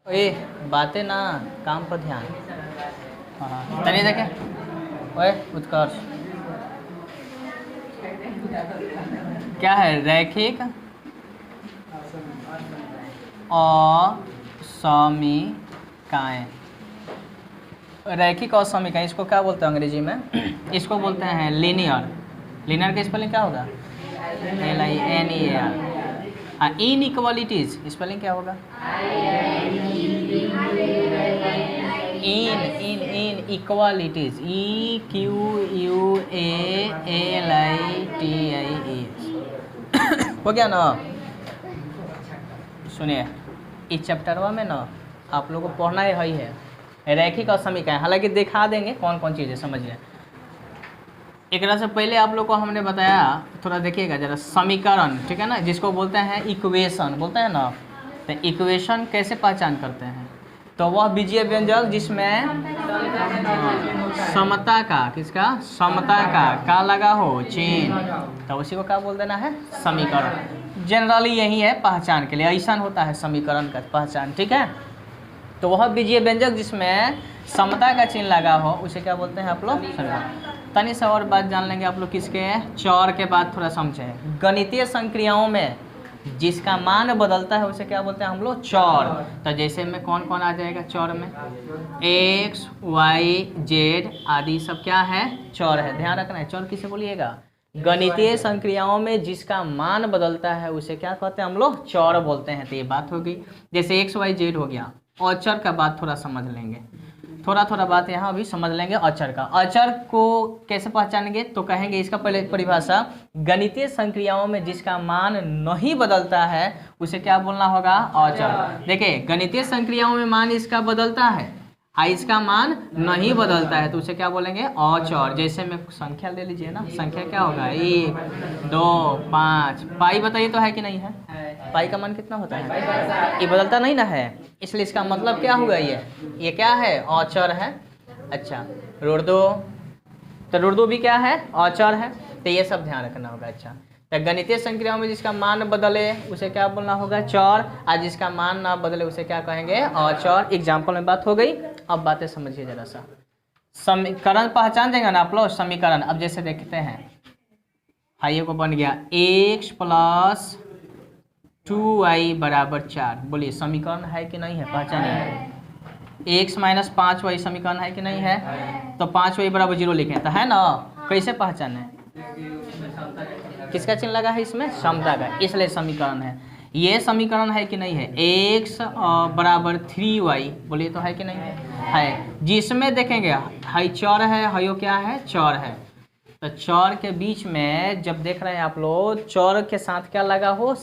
ओए बातें ना, काम पर ध्यान। हाँ तनी देखे। ओए उत्कर्ष क्या है? रैखिक असमीकाएं। रैखिक असमीकाएं इसको क्या बोलते हैं अंग्रेजी में? इसको बोलते हैं लीनियर। लीनियर का स्पेलिंग क्या होगा? LINEAR। इनइक्वालिटीज स्पेलिंग क्या होगा? इन इक्वालिटीज EQUALITIES। हो गया ना? सुनिए, इस चैप्टरवा में ना आप लोगों को पढ़ना है रैखिक असमीकाएं। हालांकि दिखा देंगे कौन कौन चीज़ें, समझिए। एक से पहले आप लोग को हमने बताया, थोड़ा देखिएगा जरा, समीकरण, ठीक है ना, जिसको बोलते हैं इक्वेशन, बोलते हैं ना। तो इक्वेशन कैसे पहचान करते हैं? तो वह बीजीय व्यंजक जिसमें समता का, किसका? समता का लगा हो चिन्ह, तो उसी को क्या बोल देना है? समीकरण। जनरली यही है पहचान के लिए, ऐसा होता है समीकरण का पहचान, ठीक है। तो वह बीजीय व्यंजक जिसमें समता का चिन्ह लगा हो उसे क्या बोलते हैं आप लोग? समीकरण। तनी सा और बात जान लेंगे आप लोग किसके? चौर के बाद थोड़ा समझें। गणितीय संक्रियाओं में जिसका मान बदलता है उसे क्या बोलते हैं हम लोग? चौर। तो जैसे में कौन कौन आ जाएगा चौर में? X, Y, Z आदि सब क्या है? चौर है। ध्यान रखना है, चौर किसे बोलिएगा? गणितीय संक्रियाओं में जिसका मान बदलता है उसे क्या कहते हैं हम लोग? चौर बोलते हैं। तो ये बात हो गई। जैसे X, Y, Z हो गया। अचर का बात थोड़ा समझ लेंगे, थोड़ा बात यहाँ अभी समझ लेंगे अचर का। अचर को कैसे पहचानेंगे? तो कहेंगे इसका पहले परिभाषा, गणितीय संक्रियाओं में जिसका मान नहीं बदलता है उसे क्या बोलना होगा? अचर। देखिए, गणितीय संक्रियाओं में मान इसका बदलता है, इसका मान नहीं बदलता है, तो उसे क्या बोलेंगे? अचर। जैसे में संख्या ले लीजिए ना, संख्या क्या होगा? 1, 2, 5। पाई बताइए तो है कि नहीं है? पाई का मान कितना होता है? ये बदलता नहीं ना है, इसलिए इसका मतलब क्या होगा? ये क्या है? अचर है। अच्छा, रुर्दो, तो रुर्दो भी क्या है? अचर है। तो ये सब ध्यान रखना होगा। अच्छा, तो गणितीय संक्रियाओं में जिसका मान बदले उसे क्या बोलना होगा? चौर। और जिसका मान ना बदले उसे क्या कहेंगे? अचर। एग्जाम्पल में बात हो गई। अब बातें समझिए जरा सा। समीकरण पहचान देंगे ना आप लोग? समीकरण अब जैसे देखते हैं, हाइए को बन गया x + 2y = 4। बोलिए समीकरण है कि नहीं है? पहचानिए। x - 5y समीकरण है कि नहीं है? तो 5y = 0 लिखें तो है ना। कैसे पहचाने? किसका चिन्ह लगा है इसमें? समता का, इसलिए समीकरण है। ये समीकरण है कि नहीं है? x = 3y, बोलिए तो है कि नहीं है? जिसमें देखेंगे हाई चौर है, हाइयो क्या है? चौर है। तो चौर के बीच में जब देख रहे हैं आप लोग, चौर के साथ क्या लगा हो?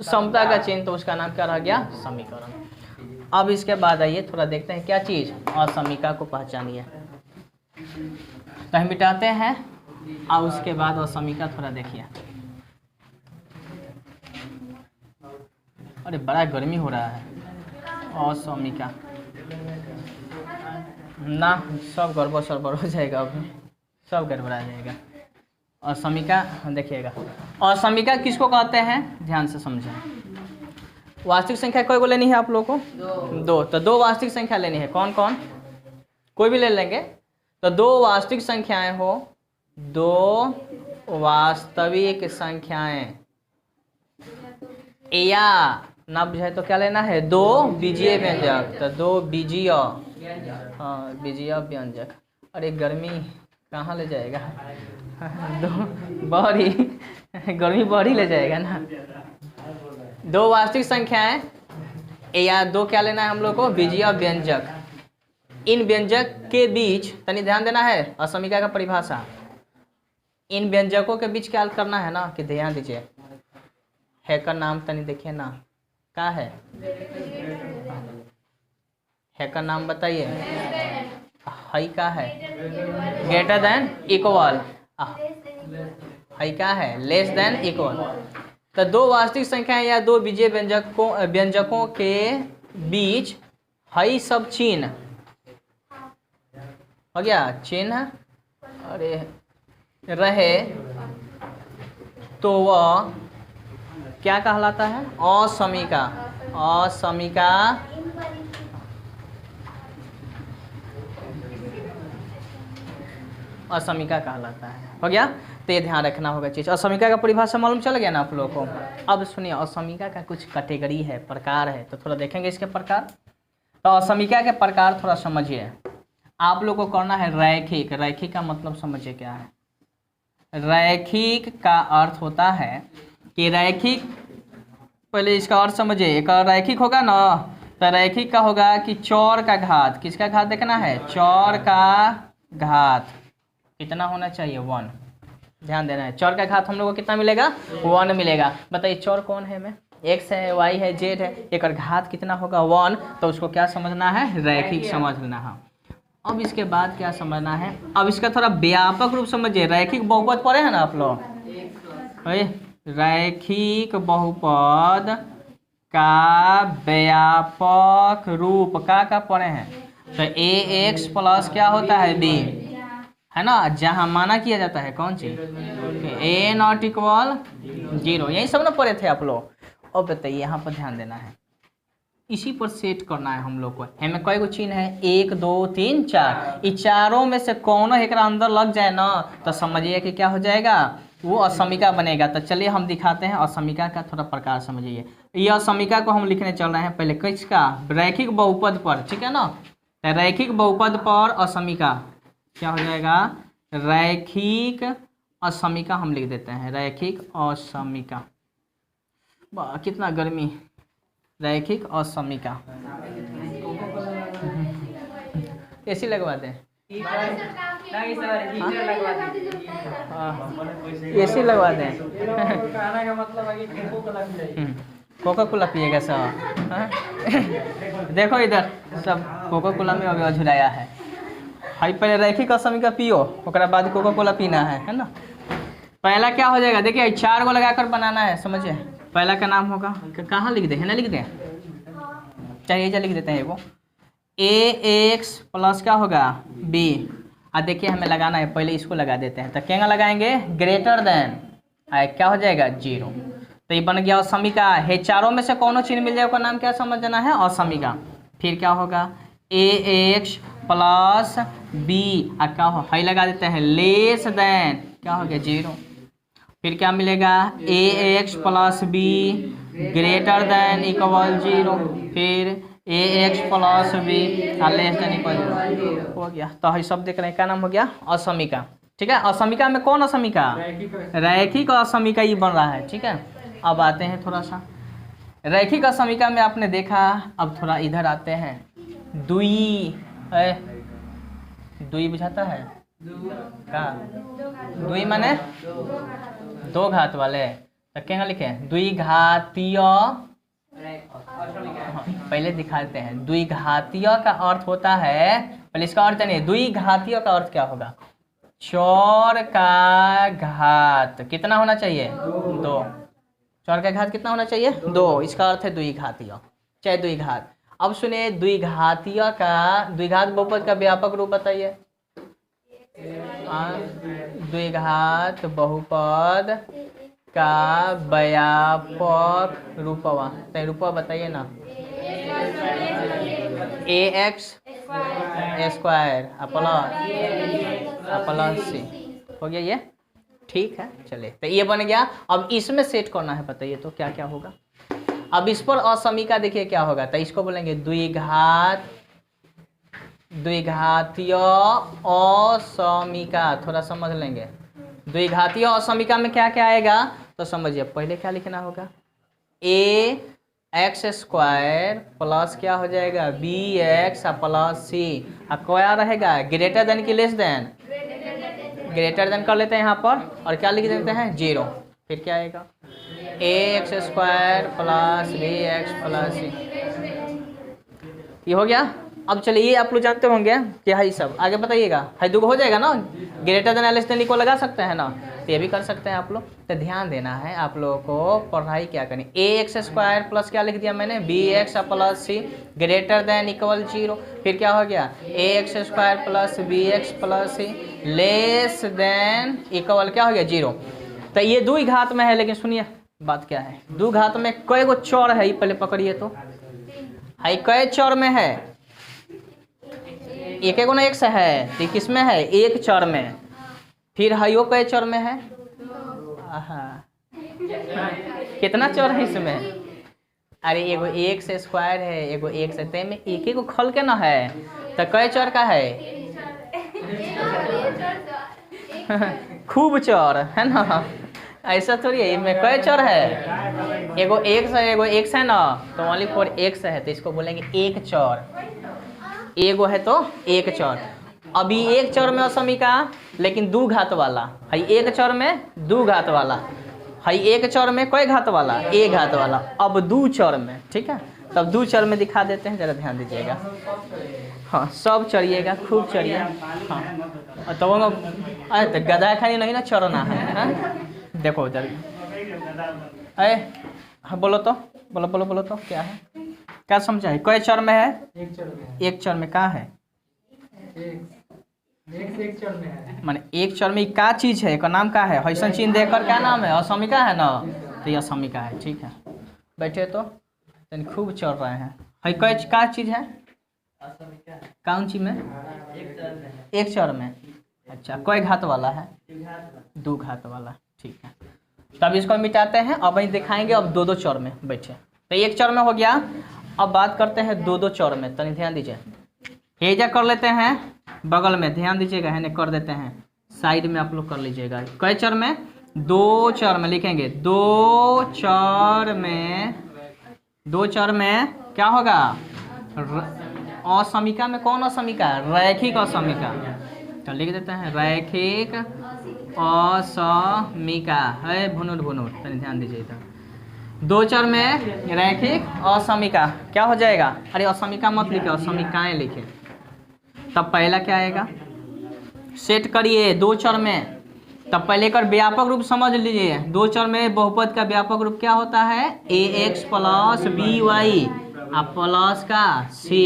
समता का चिन्ह, तो उसका नाम क्या रह गया? समीकरण। अब इसके बाद आइए थोड़ा देखते हैं क्या चीज़? असमीका को पहचानिए। तो हम मिटाते हैं और उसके बाद असमीका थोड़ा देखिए। अरे बड़ा गर्मी हो रहा है। असमीका ना, सब गड़बड़ सड़बड़ हो जाएगा, अभी सब गड़बड़ा जाएगा। असमीका देखिएगा, असमीका किसको कहते हैं? ध्यान से समझें। वास्तविक संख्या कोई को लेनी है आप लोगों को? दो। तो दो वास्तविक संख्या लेनी है। कौन कौन? कोई भी ले लेंगे। तो दो वास्तविक संख्याएं हो, दो वास्तविक संख्याएं, या ना बुझाए तो क्या लेना है? दो बीजीय व्यंजक। तो दो बीजीय, हाँ बीजीय व्यंजक। अरे गर्मी कहाँ ले जाएगा? दो बड़ी गर्मी बड़ी ले जाएगा ना। दो वास्तविक संख्याएं या दो क्या लेना है हम लोग को? बीजीय व्यंजक। इन व्यंजक के बीच तनी ध्यान देना है, असमीका का परिभाषा। इन व्यंजकों के बीच क्या करना है ना, कि ध्यान दीजिए। है का नाम तनी देखिए ना, क्या है? है का नाम बताइए। हाई का है? Greater than equal. हाई का है? Less than equal. तो दो वास्तविक संख्याएं या दो बीजीय व्यंजकों के बीच हाई सब चिन्ह हो गया, चिन्ह अरे रहे तो वह क्या कहलाता है? असमीका। असमीका असमीका कहलाता है। हो गया, तो ये ध्यान रखना होगा चीज़। असमीका का परिभाषा मालूम चल गया ना आप लोगों को। अब सुनिए, असमीका का कुछ कैटेगरी है, प्रकार है, तो थोड़ा देखेंगे इसके प्रकार। तो असमीका के प्रकार थोड़ा समझिए। आप लोग को करना है रैखिक। रैखिक का मतलब समझिए क्या है। रैखिक का अर्थ होता है कि रैखिक, पहले इसका अर्थ समझिए। एक रैखिक होगा ना, तो रैखिक का होगा कि चौर का घात, किसका घात देखना है, चौर का घात कितना होना चाहिए, 1। ध्यान देना है, चौर का घात हम लोग को कितना मिलेगा, 1 मिलेगा। बताइए चौर कौन है, में x है, y है, z है, एक घात कितना होगा, 1। तो उसको क्या समझना है, रैखिक समझ लेना है। अब इसके बाद क्या समझना है, अब इसका थोड़ा व्यापक रूप समझिए। रैखिक बहुपद पढ़े हैं ना आप लोग, रैखिक बहुपद का व्यापक रूप का पढ़े हैं। तो ax प्लस क्या होता है, b, है ना, जहाँ माना किया जाता है कौन चीज, a नॉट इक्वल 0, यही सब ना पढ़े थे आप लोग। अब बताइए यहाँ पर ध्यान देना है, इसी पर सेट करना है हम लोग को। हमें कई गो चिन्ह है, 1 2 3 4, इस चारों में से कौन एक अंदर लग जाए ना, तो समझिए कि क्या हो जाएगा, वो असमीका बनेगा। तो चलिए हम दिखाते हैं असमीका का थोड़ा प्रकार समझिए। ये असमीका को हम लिखने चल रहे हैं पहले किसका, रैखिक बहुपद पर, ठीक है ना। तो रैखिक बहुपद पर असमीका क्या हो जाएगा, रैखिक असमीका हम लिख देते हैं, रैखिक असमीका। वाह कितना गर्मी, रैखिक असमीका। एसी लगवा दें, एसी लगवा दें। कोका कोला पिएगा सब, देखो इधर सब कोका कोला में अभी अझुराया है। हाई पहले रैखिक असमीका पियो, ओकरा बाद कोका कोला पीना है ना। पहला क्या हो जाएगा, देखिए 4 गो लगाकर बनाना है, समझिए। पहला का नाम होगा, कहाँ लिख दे, है ना, लिख दें, चाहिए लिख देते हैं वो, ax प्लस क्या होगा, b। अब देखिए हमें लगाना है, पहले इसको लगा देते हैं। तो क्या लगाएंगे, ग्रेटर देन, क्या हो जाएगा 0। तो ये बन गया असमीका है। चारों में से कौन चिन्ह मिल जाए उसका नाम क्या समझना है, असमीका। फिर क्या होगा, ax प्लस b, क्या हो, हाई लगा देते हैं, लेस देन क्या हो गया 0। फिर क्या मिलेगा, ax plus b greater than equal 0। फिर ax plus b less than equal 0 हो गया। तो ये सब देख रहे हैं, क्या नाम हो गया, असमीका। ठीक है, असमीका में कौन असमीका, रैखिक असमीका ये बन रहा है। ठीक है, अब आते हैं थोड़ा सा रैखिक असमीका में आपने देखा। अब थोड़ा इधर आते हैं, दुई, दुई बुझाता है का, दुई माने 2 घात वाले। तो क्या लिखे, द्विघातीय, पहले दिखाते हैं। द्विघातीय का अर्थ होता है, पहले इसका अर्थ नहीं, द्विघातीय का अर्थ क्या होगा, चौर का घात कितना होना चाहिए, 2। चौर का घात कितना होना चाहिए, 2। इसका अर्थ है द्विघातीय, चाहे द्विघात। अब सुनिए, द्विघातीय का, द्विघात बहुपद का व्यापक रूप बताइए। द्विघात बहुपद का व्यापक रूपवा, तो रूपवा बताइए ना, ax स्क्वायर प्लस c हो गया ये। ठीक है, चलिए, तो ये बन गया। अब इसमें सेट करना है, बताइए तो क्या क्या होगा। अब इस पर असमीका देखिए क्या होगा, तो इसको बोलेंगे द्विघात, द्विघातीय असमीका। थोड़ा समझ लेंगे, द्विघातीय असमीका में क्या क्या आएगा, तो समझिए। पहले क्या लिखना होगा, ax स्क्वायर प्लस क्या हो जाएगा, bx प्लस c। क्या रहेगा, ग्रेटर देन की लेस देन, ग्रेटर देन कर लेते हैं यहाँ पर, और क्या लिख देते हैं 0। फिर क्या आएगा, ax square plus bx plus c। ये हो गया। अब चलिए, ये आप लोग जानते होंगे कि है सब, आगे बताइएगा। है 2 हो जाएगा ना, ग्रेटर देन लेस देन को लगा सकते हैं ना, तो ये भी कर सकते हैं आप लोग। तो ध्यान देना है आप लोगों को, पढ़ाई क्या करनी, ax स्क्वायर प्लस क्या लिख दिया मैंने, bx plus c greater than equal 0। फिर क्या हो गया, ax square plus bx plus c less than equal क्या हो गया 0। तो ये द्विघात में है, लेकिन सुनिए बात क्या है, द्विघात में कई गो चौर है, पहले पकड़िए तो, है कई चौर में है, एक एक ना एक से है, तो किस में है, एक चौर में। फिर हयो कई चर में है? आहा, कितना चर है इसमें? अरे एगो एक से स्क्वायर है, एगो एक से, ते में एक को खल के ना है, तो कई चर का है? खूब चर है ना, ऐसा थोड़ी है। इसमें कई चर है? एगो एक से ना, तो ओनली फॉर एक से है, तो इसको बोलेंगे एक चर। एगो है तो एक चर। अभी एक चर में असमिका, लेकिन दू घात वाला है। एक चर में दू घात वाला है, एक चर में कोई घात वाला? एक घात वाला। अब दू चर में, ठीक है, तब दू चर में दिखा देते हैं, जरा ध्यान दीजिएगा। हाँ, सब चढ़िएगा, खूब चढ़िए। हाँ, तो अरे तो गधा खाली नहीं ना चढ़ना है, हाँ? देखो उधर, अरे हाँ, बोलो तो, बोलो तो क्या है, क्या समझा है? कोई चर में है? एक चर में कहाँ है? एक चर में है, माने एक चर में का चीज है, का नाम का है? हईसन चिन्ह देकर क्या नाम है? असमिका है ना, तो ये असमिका है, ठीक है। बैठे तो खूब चढ़ रहे हैं। है कोई का चीज है? कौन चीज में? एक चर में। अच्छा, कोई घात वाला है? दो घात वाला, ठीक है। तब इसको मिटाते हैं, अब वही दिखाएंगे। अब दो चर में बैठे, तो एक चर में हो गया। अब बात करते हैं दो चर में, तनी ध्यान दीजिए। हेजा कर लेते हैं बगल में, ध्यान दीजिएगा, है कर देते हैं साइड में, आप लोग कर लीजिएगा। कई चर में? दो चर में लिखेंगे। दो चर में क्या होगा? असमिका में कौन असमिका? रैखिक असमिका। तो लिख देते हैं रैखिक असमिका है। भुनुर तनी ध्यान दीजिए इधर। दो चर में रैखिक असमिका क्या हो जाएगा? अरे असमिका मत लिखे, असमिकाएं लिखे। तब पहला क्या आएगा? सेट करिए दो चर में। तब पहले कर व्यापक रूप समझ लीजिए। दो चर में बहुपद का व्यापक रूप क्या होता है? ax plus b y plus का सी,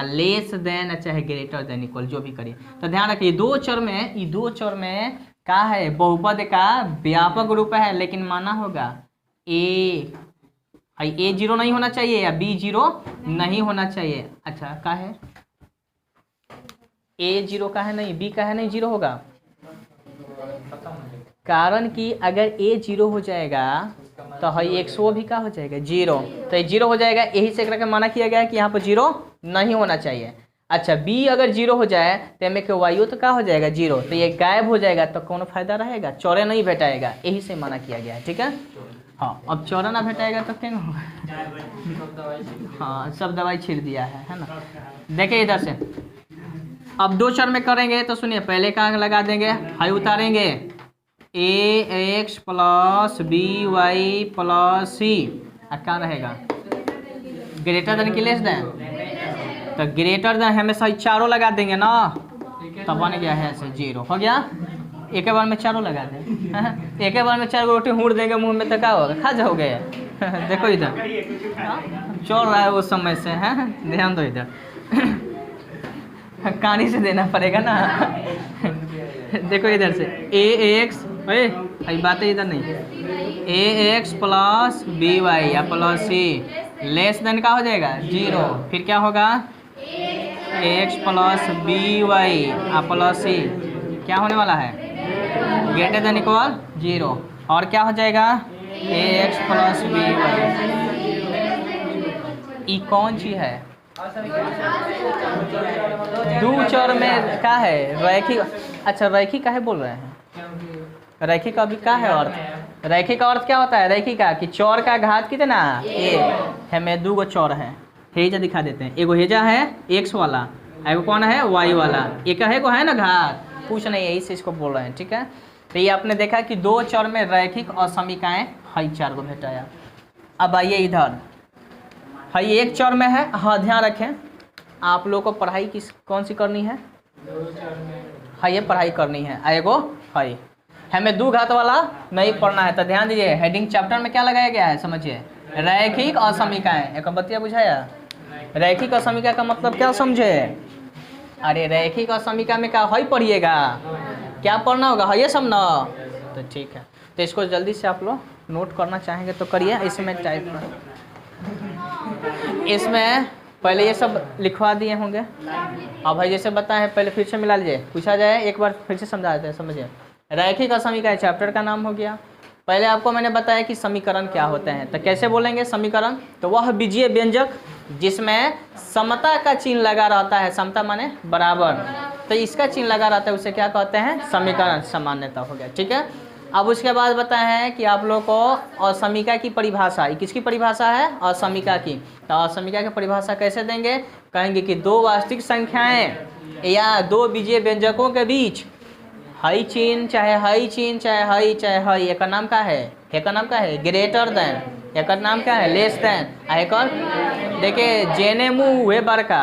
लेस देन चाहे ग्रेटर देन इक्वल, जो भी करिए। तो ध्यान रखिए, दो चर में, ये दो चर में क्या है? बहुपद का व्यापक रूप है, लेकिन माना होगा ए जीरो नहीं होना चाहिए या बी जीरो नहीं होना चाहिए। अच्छा, का है? ए जीरो का है नहीं, बी का है नहीं, जीरो होगा। कारण कि अगर ए जीरो हो जाएगा तो है एक्सो भी का हो जाएगा? जीरो। तो ये जीरो हो जाएगा, यही से करके माना किया गया है कि यहाँ पर जीरो नहीं होना चाहिए। अच्छा, बी अगर जीरो हो जाए तो एम के वायु तो क्या हो जाएगा? जीरो। तो ये गायब हो जाएगा, तो कौन फायदा रहेगा? चौरे नहीं भेटाएगा, यही से माना किया गया है, ठीक है। हाँ, अब चौरा ना भेटाएगा तो क्या होगा? हाँ, सब दवाई छिड़ दिया है ना। देखिए इधर से, अब दो चर में करेंगे तो सुनिए, पहले का लगा देंगे, हाई उतारेंगे, ax plus b y plus c, क्या रहेगा? ग्रेटर देन कि लेस देन? तो ग्रेटर देन हमेशा चारों लगा देंगे ना, तब बन गया है ऐसे जीरो। हो गया, एक बार में चारों लगा दें। एक बार में चार रोटी हुड़ देंगे मुंह में तो क्या होगा? खा जाओगे। देखो इधर चल रहा है उस समय से, है, ध्यान दो इधर। कहानी से देना पड़ेगा ना। देखो इधर से ax, बातें इधर नहीं, ax प्लस बी वाई या प्लस सी लेस देन का हो जाएगा? जीरो। फिर क्या होगा? ax plus b y plus c क्या होने वाला है? Greater than equal zero. और क्या हो जाएगा? ax plus b y. ये कौन चीज है? दो चर में क्या है? रैखिक। अच्छा, रैखिक काहे बोल रहे हैं? रैखिक अभी क्या है अर्थ? रैखिक का अर्थ क्या होता है? रैखिक का कि चौर का घात कितना? हमें दो गो चौर है। हेजा दिखा देते हैं। एगो हेजा है एक्स वाला, एगो कौन है? वाई वाला। एक है ना घात, कुछ नहीं, यही से इसको बोल रहे हैं, ठीक है। तो ये आपने देखा कि दो चौर में रैखिक असमिकाएं हई चार को भेटाया। अब आइए इधर, हई एक चौर में है। हाँ, ध्यान रखें, आप लोगों को पढ़ाई किस कौन सी करनी है? हाँ, ये पढ़ाई करनी है। एगो हई, हमें दो घात वाला नहीं पढ़ना है। तो ध्यान दीजिए, हेडिंग चैप्टर में क्या लगाया गया है? समझिए, रैखिक असमिकाएं। एक बतिया बुझाया? रैखिक असमिका का मतलब क्या समझे? अरे रैखिक असमिका में क्या हई पढ़िएगा, क्या पढ़ना होगा? है ये सब ना, तो ठीक है। तो इसको जल्दी से आप लोग नोट करना चाहेंगे तो करिए। इसमें टाइप कर, इसमें पहले ये सब लिखवा दिए होंगे। अब भाई जैसे बताएं, पहले फिर से मिला लीजिए, पूछा जाए एक बार फिर से समझा देते हैं। समझिए, रैखिक असमीका चैप्टर का नाम हो गया। पहले आपको मैंने बताया कि समीकरण क्या होते हैं, तो कैसे बोलेंगे समीकरण, तो वह बीजीय व्यंजक जिसमें समता का चिन्ह लगा रहता है, समता माने बराबर, तो इसका चिन्ह लगा रहता है उसे क्या कहते हैं, समीकरण। सामान्यता हो गया, ठीक है। अब उसके बाद बताया है कि आप लोग को असमीका की परिभाषा, किसकी परिभाषा है, असमीका की। तो असमीका की परिभाषा कैसे देंगे, कहेंगे कि दो वास्तविक संख्याएं या दो बीजीय व्यंजकों के बीच हाई चिन्ह चाहे हाई चिन्ह चाहे हाई, एक नाम का है, एक नाम का है ग्रेटर देन, एक नाम क्या है लेस देन, एक और देखिए जेने मुँह हुए बड़का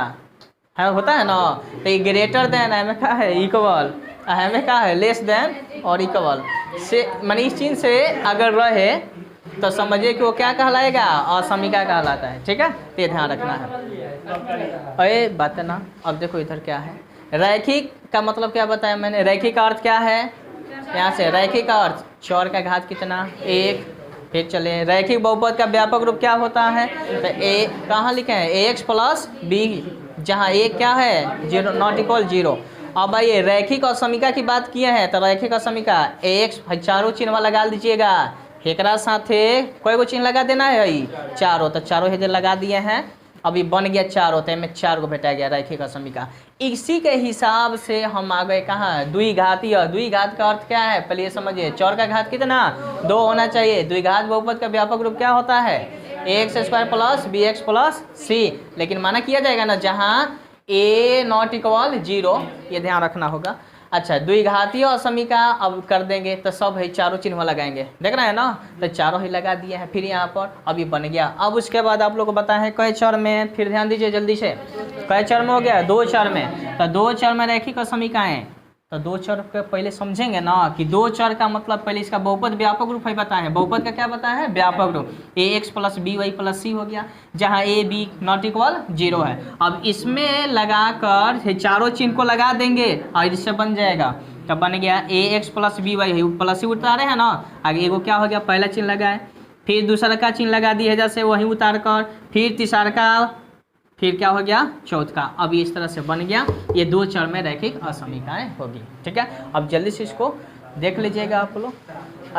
है, होता है ना, तो ये ग्रेटर देन हमें क्या है इक्वल, हमें क्या है लेस देन और इक्वल से, मानी इस चिन्ह से अगर रहे तो समझिए कि वो क्या कहलाएगा, असमीका कहलाता है, ठीक है। तो ये ध्यान रखना है। अरे बात है ना, अब देखो इधर क्या है, रैखिक का मतलब क्या बताया मैंने, रैखिक का अर्थ क्या है, यहाँ से रैखिक का अर्थ चौर का घात कितना, एक। फिर चले रैखिक बहुपद का व्यापक रूप क्या होता है, तो ए कहाँ लिखे हैं, ए एक्स प्लस बी, जहाँ ए क्या है जीरो नॉट इक्वल जीरो। अब आइए रैखिक असमीका की बात किए हैं, तो रैखिक असमीका ए एक्स चारों चिन्ह लगा दीजिएगा, एकरा साथे कोई को चिन्ह लगा देना है चारों, तो चारों इधर लगा दिए हैं, अभी बन गया चार होते हैं में 4 को भेटा गया रैखिक असमीका। इसी के हिसाब से हम आ गए कहाँ, द्विघातीय। द्विघात का अर्थ क्या है, पहले ये समझिए, चौर का घात कितना 2 होना चाहिए। द्विघात बहुपद का व्यापक रूप क्या होता है, x square plus b x plus c, लेकिन माना किया जाएगा ना जहाँ ए नॉट इक्वल 0, ये ध्यान रखना होगा। अच्छा द्विघातीय असमीका अब कर देंगे तो सब है चारों चिन्ह लगाएंगे, देख रहे हैं ना, तो चारों ही लगा दिए हैं। फिर यहाँ पर अभी बन गया। अब उसके बाद आप लोग को बताए हैं कई चर में, फिर ध्यान दीजिए जल्दी से, कई चर में हो गया, 2 चर में। तो 2 चर में रैखिक असमीकाएं, तो 2 चर के पहले समझेंगे ना कि 2 चर का मतलब, पहले इसका बहुपद व्यापक रूप है बताए हैं, बहुपद का क्या बताया है व्यापक रूप, a x plus b y plus c हो गया, जहाँ ए बी नॉट इक्वल 0 है। अब इसमें लगाकर चारों चिन्ह को लगा देंगे और इससे बन जाएगा, तब बन गया a x plus b y, plus c उतारे हैं ना, आगे एगो क्या हो गया पहला चिन्ह लगाए, फिर दूसरा का चिन्ह लगा दिए जैसे वहीं उतार कर, फिर तीसरा का, फिर क्या हो गया चौथ का। अब इस तरह से बन गया, ये 2 चर में रैखिक असमीकाएं होगी, ठीक है। अब जल्दी से इसको देख लीजिएगा आप लोग।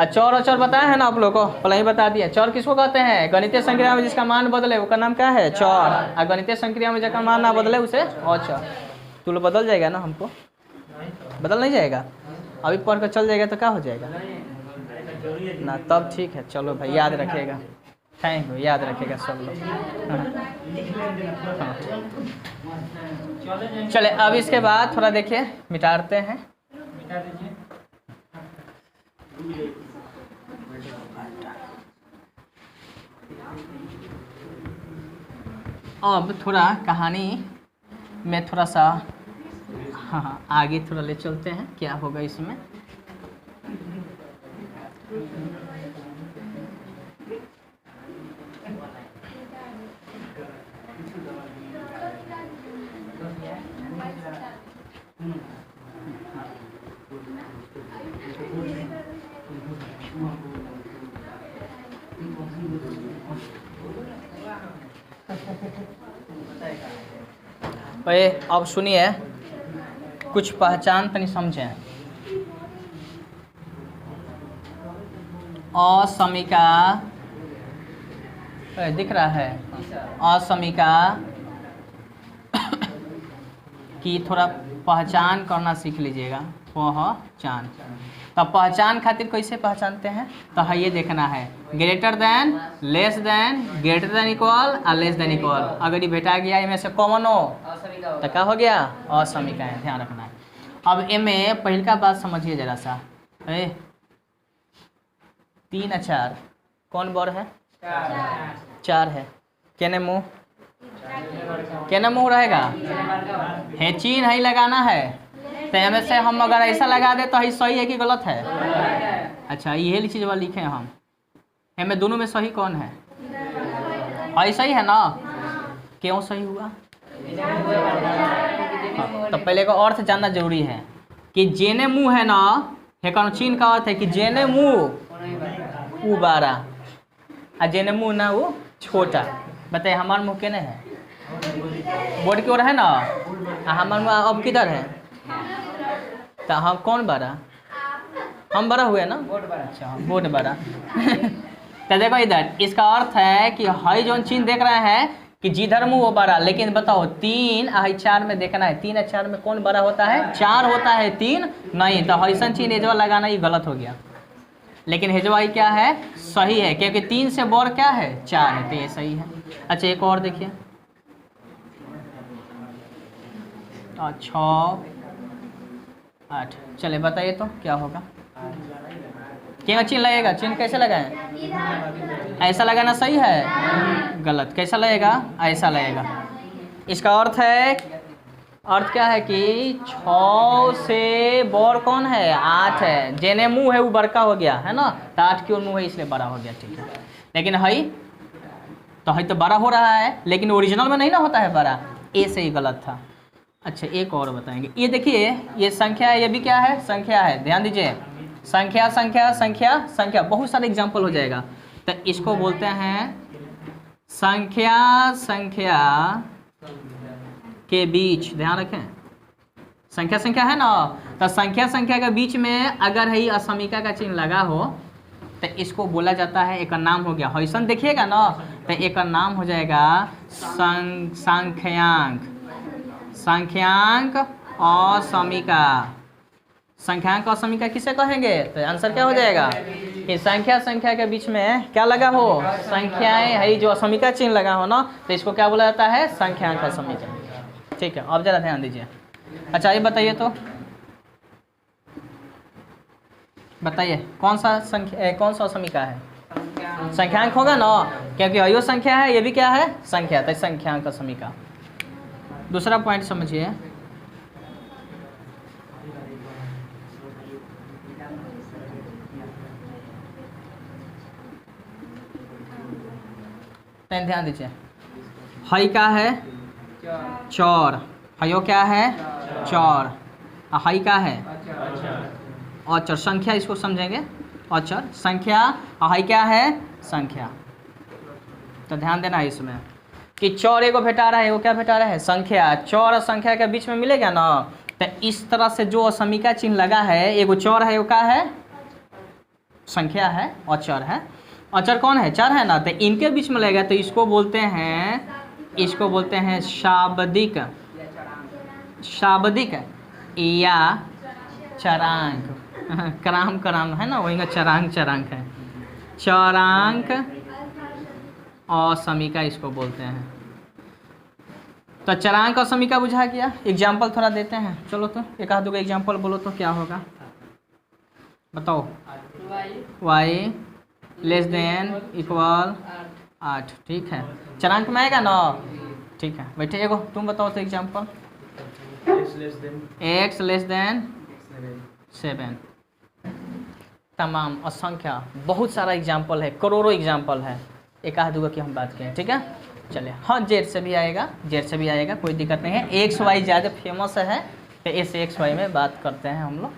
चौर और चर बताया है ना आप लोग को, पहले ही बता दिया। चौर किसको कहते हैं, गणितीय संक्रिया में जिसका मान बदले उसका नाम क्या है चौर, और गणितीय संक्रिया में जिसका मान ना बदले उसे अचर। तो लो बदल जाएगा ना, हमको बदल नहीं जाएगा, अभी पढ़ कर चल जाएगा तो क्या हो जाएगा ना, तब ठीक है। चलो भाई याद रखिएगा, थैंक यू, याद रखेगा सब लोग। चले अब इसके बाद थोड़ा देखिए मिटाते हैं। अब थोड़ा कहानी में थोड़ा सा हाँ आगे थोड़ा ले चलते हैं, क्या होगा इसमें। अब सुनिए, कुछ पहचान तनी समझें। असमीका दिख रहा है, असमीका की थोड़ा पहचान करना सीख लीजिएगा, पहचान। तो पहचान खातिर कैसे पहचानते हैं, तो है ये देखना है, greater then, less than, greater than equal और लेस देन इक्वल। अगर ये भेटा गया इनमें से कॉमन हो तो क्या हो गया असमीका है, ध्यान रखना है। अब इनमें पहल का बात समझिए जरा सा, 3 और 4 कौन बड़ है, 4 है, केने मुँह, केने मुँह रहेगा है, चिन्ह है लगाना है, तो हमें से हम अगर ऐसा लगा दे तो ये सही है कि गलत है। अच्छा यही चीज़ वाला लिखे हम, हमें दोनों में सही कौन है, ऐसा ही है ना, क्यों सही हुआ। हाँ, तो पहले का अर्थ जानना जरूरी है कि जेने मुँह है ना, है चिन्ह का अर्थ है कि जेने मुँह वो बड़ा और जेने मुँह ना वो छोटा। बताइए हमारा मुँह केने है, बोर्ड की ओर है ना, हमारा मुँह अब किधर है, तो हम कौन बड़ा हम बड़ा हुए ना, अच्छा बोर्ड बड़ा तो देखो इधर इसका अर्थ है कि हई जो चिन्ह देख रहे हैं कि जिधर मुँह वो बड़ा, लेकिन बताओ 3 और 4 में देखना है, 3 और 4 में कौन बड़ा होता है? 4 होता है, 3 नहीं। तो हईसन चिन्ह हेजवा लगाना ये गलत हो गया, लेकिन हेजवाई क्या है? सही है, क्योंकि 3 से बड़ क्या है? 4 है, तो ये सही है। अच्छा एक और देखिए, 6 8, चले बताइए तो क्या होगा? क्या चिन्ह लगेगा? चिन्ह कैसे लगाएं? ऐसा लगाना सही है? गलत। कैसा लगेगा? ऐसा लगेगा। इसका अर्थ है, अर्थ क्या है कि 6 से बड़ कौन है? 8 है। जेने मुँह है वो बड़का हो गया है ना, तो 8 की ओर मुँह है इसलिए बड़ा हो गया, ठीक है। लेकिन हई तो बड़ा हो रहा है, लेकिन ओरिजिनल में नहीं ना होता है बड़ा, ए से ही गलत था। अच्छा एक और बताएंगे, ये देखिए ये संख्या है, ये भी क्या है? संख्या है। ध्यान दीजिए, संख्या संख्या संख्या संख्या, बहुत सारे एग्जाम्पल हो जाएगा। तो इसको बोलते हैं संख्या संख्या के बीच, ध्यान रखें संख्या संख्या है ना, तो संख्या संख्या के बीच में अगर है असमिका का चिन्ह लगा हो तो इसको बोला जाता है, एक नाम हो गया हईसन, देखिएगा ना, तो एक नाम हो जाएगा संख्यांक। संख्यांक असमिका। संख्यांक असमिका किसे कहेंगे? तो आंसर क्या हो जाएगा कि संख्या संख्या के बीच में क्या लगा हो? संख्याएं है, जो असमिका चिन्ह लगा हो ना, तो इसको क्या बोला जाता है? संख्यांक असमिका। ठीक है, अब जरा ध्यान दीजिए। अच्छा ये बताइए तो, बताइए कौन सा संख्या, कौन सा असमिका है? संख्यांक होगा ना, क्योंकि अयो संख्या है, ये भी क्या है? संख्या, तो संख्यांक असमिका। दूसरा पॉइंट समझिए, ध्यान दीजिए, हई क्या है? चौर। हयो क्या है? चौर। हई क्या है? अचर। संख्या इसको समझेंगे, अचर संख्या। हई क्या है? संख्या। तो ध्यान देना है इसमें कि चौर एगो भेटा रहा है, वो क्या भेटा रहा है? संख्या। चौर और संख्या के बीच में मिलेगा ना, तो इस तरह से जो असमिका चिन्ह लगा है, एगो चौर है, वो क्या है? संख्या है, अचर है। अचर कौन है? चर है ना, तो इनके बीच में लगेगा, तो इसको बोलते हैं, इसको बोलते हैं शाब्दिक। शाब्दिक या चरांक। कराम कराम है ना, वही का चरांक चरांक है। चरांक असमिका इसको बोलते हैं। तो चरांक असमिका बुझा गया। एग्जाम्पल थोड़ा देते हैं, चलो तो एक आध दो एग्जाम्पल बोलो तो क्या होगा, बताओ। y लेस देन इक्वल 8, ठीक है। चरांक में आएगा ना, ठीक है। बैठे एगो तुम बताओ तो एग्जाम्पल। x less than 7। तमाम असंख्या बहुत सारा एग्जाम्पल है, करोड़ों एग्जाम्पल है, एक आध दो की हम बात करें, ठीक है। चलिए, हाँ जेड से भी आएगा, जेड से भी आएगा, कोई दिक्कत नहीं है। एक्स वाई ज़्यादा फेमस है, तो इस एक्स वाई में बात करते हैं हम लोग।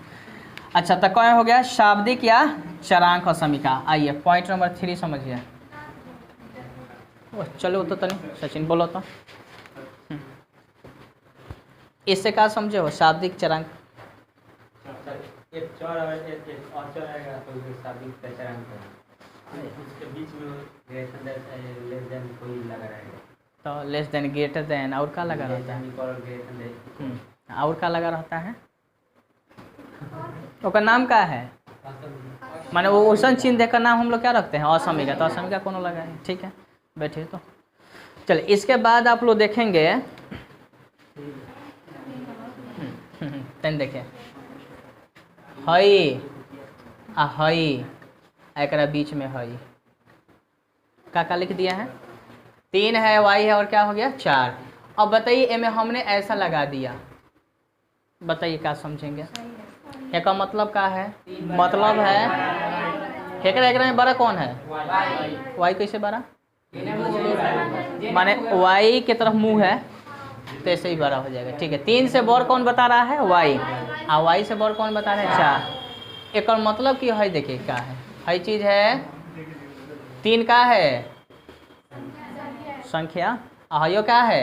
अच्छा तो क्या हो गया? शाब्दिक या चरांक असमिका। आइए पॉइंट नंबर 3 समझिए। चलो तो तनी सचिन बोलो तो, इससे क्या समझे हो? शाब्दिक चरांक। एक चौर और एक अचर आएगा तो उसे शाब्दिक का चरांक है, उसके बीच में लेस देन कोई लगा रहेगा, तो लेस देन ग्रेटर देन और क्या लगा रहता है? और क्या लगा रहता है? उसका नाम क्या है? माने वो वैसा चिन्ह देकर नाम हम लोग क्या रखते हैं? असमिका। तो असमिका कौन लगा है, ठीक है। बैठिए तो चलिए, इसके बाद आप लोग देखेंगे, तन देखिए, हई आ हई एक बीच में हई का लिख दिया है? 3 है, y है, और क्या हो गया? 4। अब बताइए इनमें हमने ऐसा लगा दिया, बताइए क्या समझेंगे? एक मतलब क्या है? मतलब है एक में बड़ा कौन है? y कैसे बड़ा? माने y की तरफ मुंह है तो ऐसे ही बड़ा हो जाएगा, ठीक है। 3 से बड़ कौन बता रहा है? y। और y से बड़ कौन बता रहा है? 4। एक मतलब कि है, देखिए क्या है, हई चीज है 3 का है संख्या, और हयो क्या है?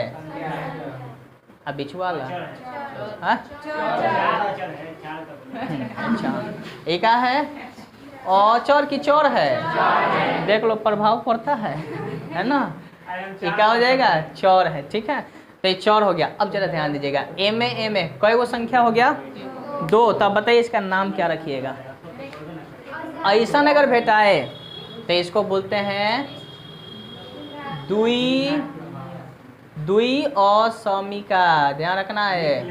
अब बीच वाला हाँ? अच्छा, ये क्या है? औचर की चौर है। देख लो प्रभाव पड़ता है ना? ये क्या हो जाएगा? चौर है। ठीक है, तो ये चौर हो गया। अब जरा ध्यान दीजिएगा, एम ए कई वो संख्या हो गया? 2। तब बताइए इसका नाम क्या रखिएगा? ऐसा अगर भेटाए तो इसको बोलते हैं द्वि असमिका। ध्यान रखना है,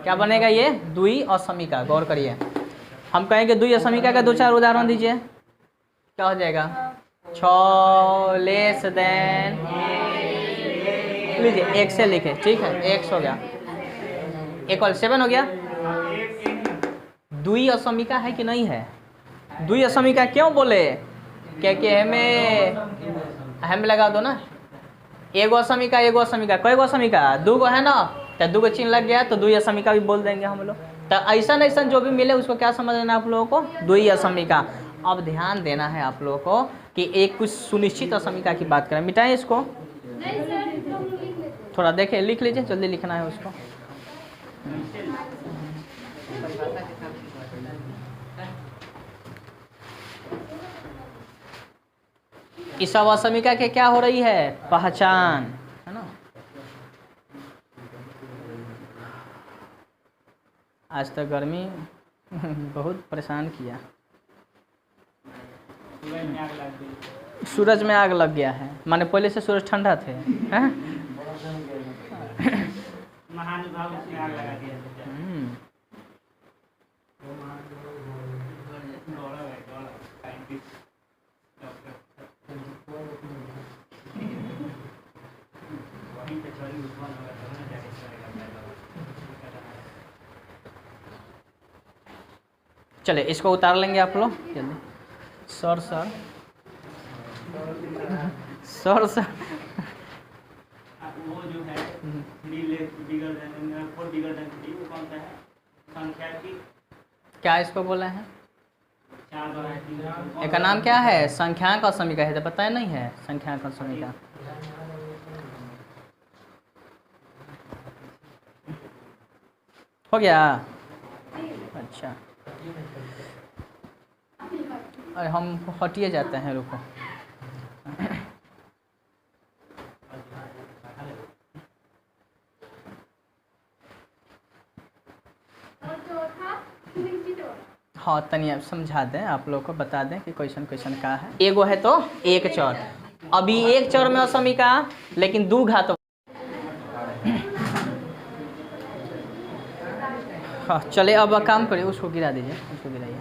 क्या बनेगा ये? द्वि असमिका। गौर करिए, हम कहेंगे द्वि असमिका का 2-4 उदाहरण दीजिए, क्या हो जाएगा? 6 लेस देन, लीजिए 1 से लिखे, ठीक है, 1 हो गया, इक्वल 7 हो गया। द्वि असमिका है कि नहीं है? द्वि असमिका क्यों बोले? क्योंकि हमें लगा दो ना, एगो असमिका कई गो असमिका? 2 गो है ना, तो 2 गो चिन्ह लग गया तो द्वि असमिका भी बोल देंगे हम लोग। तो ऐसा जो भी मिले उसको क्या समझ लेना आप लोगों को? द्वि असमिका। अब ध्यान देना है आप लोगों को कि एक कुछ सुनिश्चित असमिका की बात करें। मिटाएं इसको, थोड़ा देखें, लिख लीजिए, जल्दी लिखना है उसको। इस सब असमिका के क्या हो रही है? पहचान, है ना? आज तक गर्मी बहुत परेशान किया। सूरज में आग लग गया है, माने पहले से सूरज ठंडा थे, हैं? महानुभाव उसने आग लगा दिया। चले इसको उतार लेंगे आप लोग जल्दी। सर वो जो है 3 बिगर देन 4 बिगर देन 3, वो कौन सा है? संख्या की क्या इसको बोला है? 4 और 3। इसका नाम क्या है? संख्यांक असमिका है। तो पता है नहीं है संख्यांक असमिका? हो गया? अच्छा, अरे हम हटिए जाते हैं, रुको। हाँ, तनी आप समझा दें, आप लोग को बता दें कि क्वेश्चन का है। एगो है तो 1 चौर, अभी 1 चौर में असमिका, लेकिन 2 घात। हाँ चले, अब काम करिए, उसको गिरा दीजिए, उसको गिराइए।